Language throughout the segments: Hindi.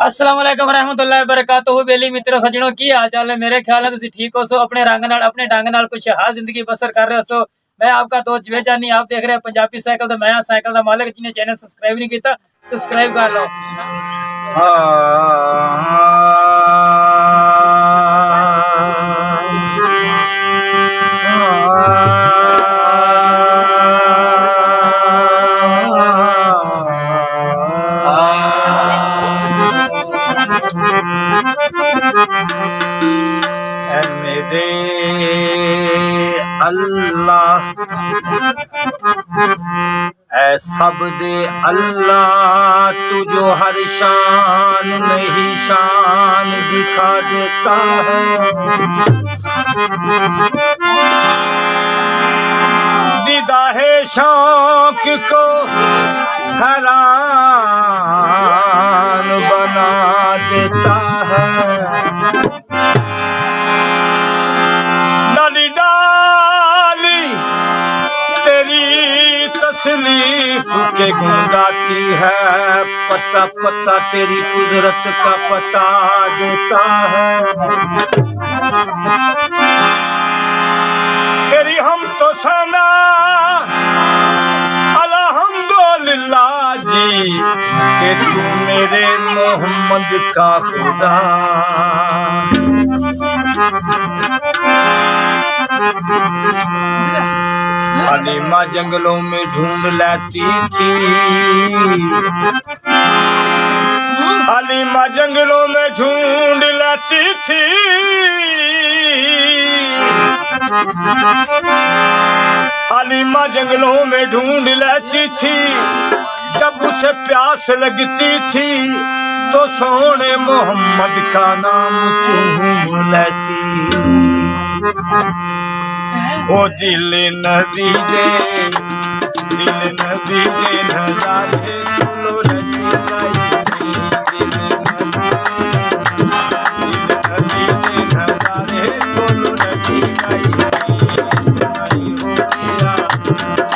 अस्सलाम वालेकुम रहमतुल्लाहि वबरकातुहू। बेली मित्रों सज्जनों की हाल चाल है। मेरे ख्याल है तुसी ठीक हो सो, अपने रंग नाल अपने ढंग नाल कुछ हाल जिंदगी बसर कर रहे हो सो। मैं आपका दोस्त जवेद जानी, आप देख रहे हैं पंजाबी साइकिल तो मैं साइकिल का मालिक। जिन्हें चैनल सब्सक्राइब नहीं किया सब्सक्राइब कर लो। मेरे अल्लाह ऐ सब दे अल्लाह, तू जो हर शान नहीं शान दिखा देता है। दीदा है शौक को हैरान बना देता है। तसलीफ के गुण गाती है, पता पता तेरी कुदरत का पता देता है। तेरी हम तो सना अल्हम्दुलिल्लाह जी कि तू मेरे मोहम्मद का खुदा। हलीमा जंगलों में ढूंढ लेती थी, हलीमा जंगलों में ढूंढ लेती थी। हलीमा जंगलों में ढूंढ लेती थी, जब उसे प्यास लगती थी तो सोने मोहम्मद का नाम चूम लेती। ओ दिल नबी दे नजारे तुलो रची गई। दिल नबी दे नजारे तुलो रची गई।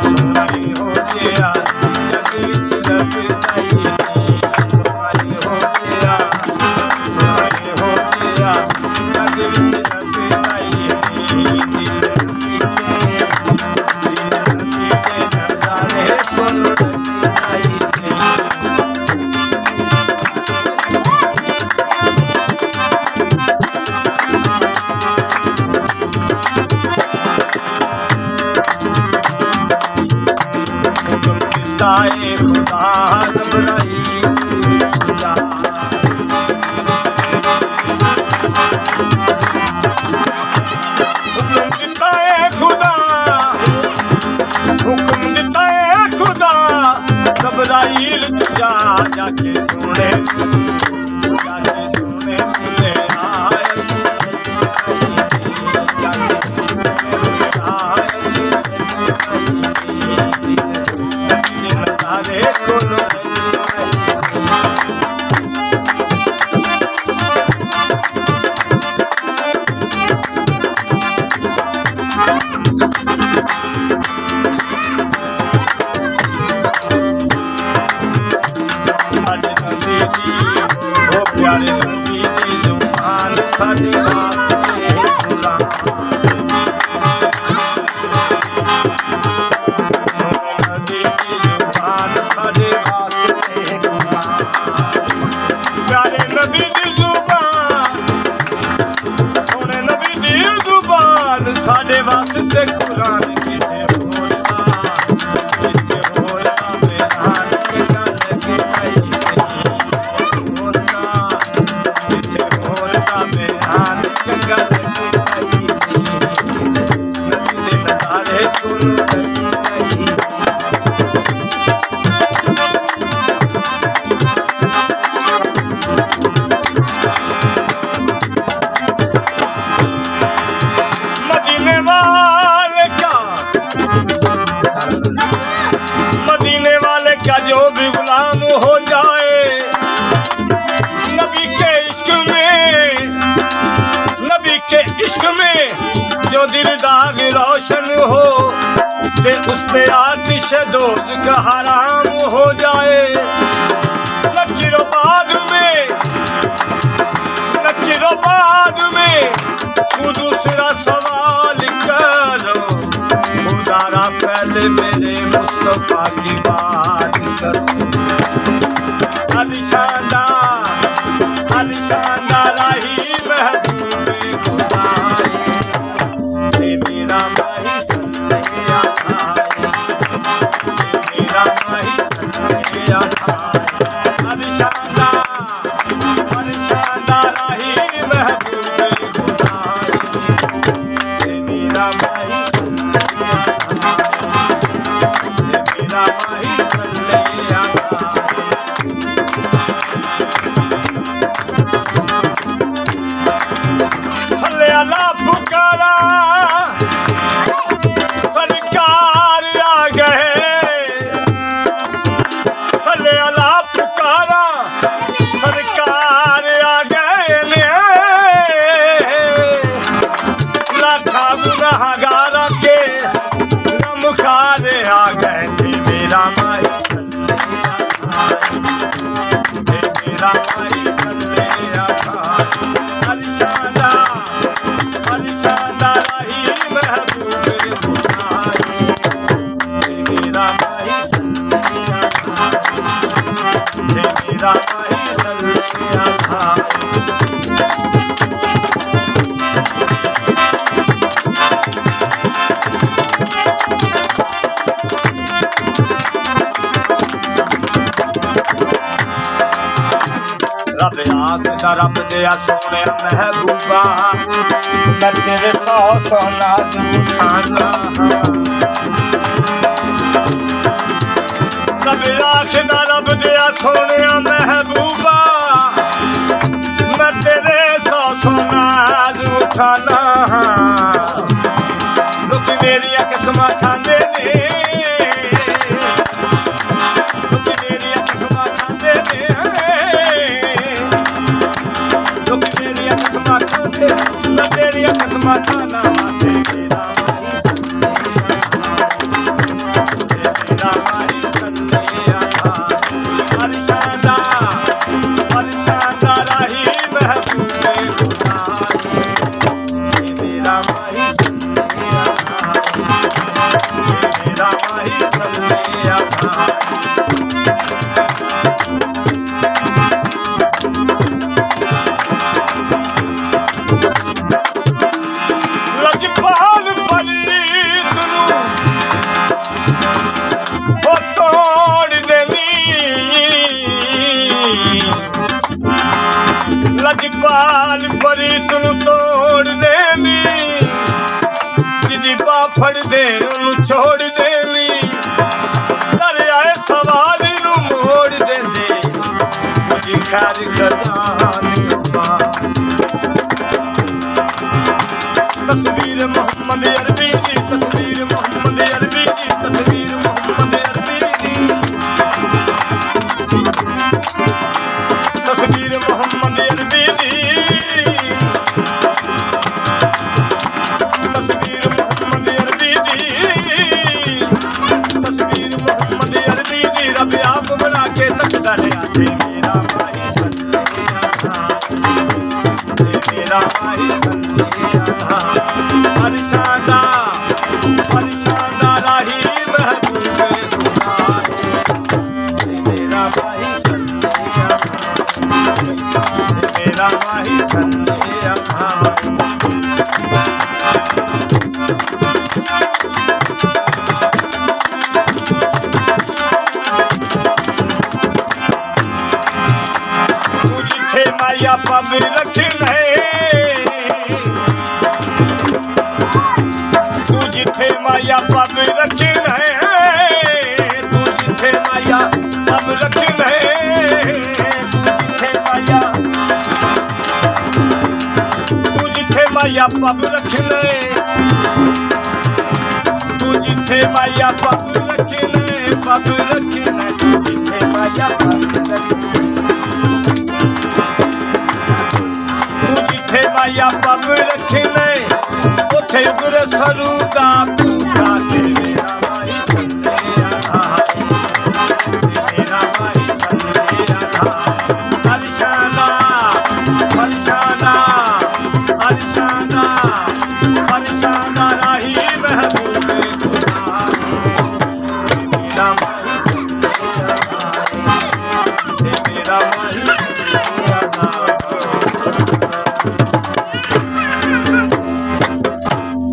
सुनाई हो गया जग विच लब गई। सुनाई हो गया जग विच लब गई। खुदा ज़बराईल पूजा, हुक्म देता है खुदा, हुक्म देता है खुदा। ज़बराईल तुझा जाके सुने मुझे आए प्यारे नबी दी जुबान साडे वास्ते गुलाम। सोने नबी दी जुबान साडे वास्ते गुलाम। प्यारे नबी दी जुबान, सोने नबी दी जुबान साडे वास्ते कुरान। किसे होर दा बयान चंगा लगे भाई। बयान चंगा लगे भाई। नबी दे नजारे तुलो रची गई। मदीने वाले क्या जो भी गुलाम हो जाए नबी के इश्क में, जो दिल दाग रोशन हो ते उस पे आतिश दोज़ का हराम हो जाए। न चिरो बाद में मुस्तफा की बात करूं अलिशानदार राही महबूब खुदाए मेरा माही सल्ले आए मेरा माही सल्ले आए अलिशानदार राही महबूब खुदाए मेरा माही सल्ले आए मेरा माही सल्ले आए अला पुकारा सरकार आ गए सले अला पुकारा सरकार आ गए लाखा गुनहगारा के नमखार आ गए मेरा माही मेरा माही सल्ले अलिशानदार राही महबूब खुदाए मेरा माही सल्ले मेरा माही सल्ले रब आखदा रब दिया सोने महबूबा मैं तेरे सौ नाज उठाना रब आखदा रब दिया सोने महबूबा मैं तेरे सौ नाज उठाना लोग मेरी किस्म खांदे ने तेरिया किस्मत ना माते मेरा माही सल्ले मेरा माही सल्ले अलिशानदार राही महबूब खुदाए मेरा माही सल्ले मेरा माही सल्ले लजपाल परी तू वो तोड़ देनी लजपाल परी तू तोड़ देनी जिदी बाफड़ दे उन्हें छोड़ देनी दरियाए सवारी नू मोड़ दे मुझे खैर खजान तस्वीर मोहम्मद अरबी की तस्वीर मोहम्मद अरबी की तस्वीर मोहम्मद अरबी की तस्वीर मोहम्मद अरबी की तस्वीर मोहम्मद अरबी की तस्वीर मोहम्मद अरबी की रब आप बना के तकदा लिया मेरा माही सल्ले मेरा माही सल्ले अलिशानदार राही महबूब खुदाए मेरा माही सल्ले मेरा माही सल्ले जिथे माया पग रखना जिथे माया पग रखना तू जिथे माया पग रखना तू जिथे माया पग रखना तू जिथे माया पग रखना तू जिथे माया पग रखना तू जिथे माया पग रखना उथे उगरे सरू दा